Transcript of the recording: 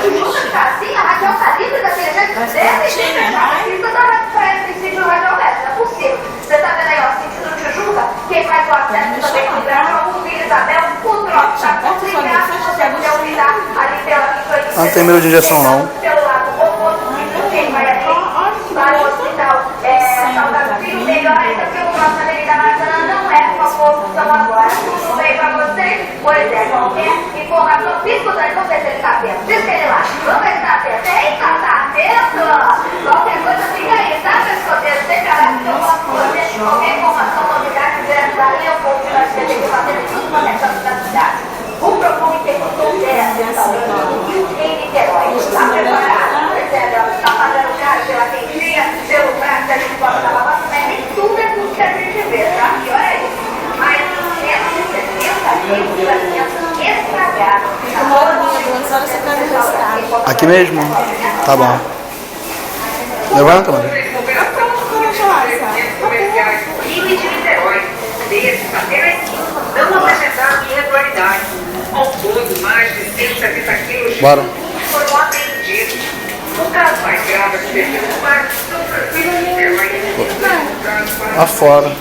Assim, a Raquel tá livre daquele jeito desse jeito, isso eu tava pra esse princípio radiométrico, não é possível. Você tá vendo aí, ó, sentido Tijuca, quem faz o acesso também no grau, o Vila Isabel, o troço, tá complicado, você puder utilizar ali pela... Não tem medo de injeção, não. Pelo lado oposto, quem vai aqui, vai ao hospital, saudável, filho melhor ainda, porque o nosso Avenida Maracanã não é uma posição agora. Tudo bem pra vocês? Pois é, qualquer informação, escutando, vamos ver se ele tá atento. Diz que ele lá, vamos ver se tá atento. Eita, tá atento? Qualquer coisa fica aí, tá, meu escoteiro? Sem caráter, que eu posso fazer qualquer informação, novidade, direto dali, eu vou que nós temos que fazer tudo para essa cidade. O PROCON executou 10 restaurantes em Niterói. Está preparado? Percebe? Está fazendo cara pela quentinha, pelo prato que a gente bota na lavada, mas nem tudo é tudo que a gente vê, tá? E olha aí. Mais de 160 livros assim, estragados. Aqui mesmo? Tá bom. Levanta, mano. Rio de Niterói, desses até aqui, não apresentaram irregularidades. Ao todo, mais de 170 quilos de Bora. foram apreendidos. O caso mais grave é que teve um mais tão tranquilo. Lá fora.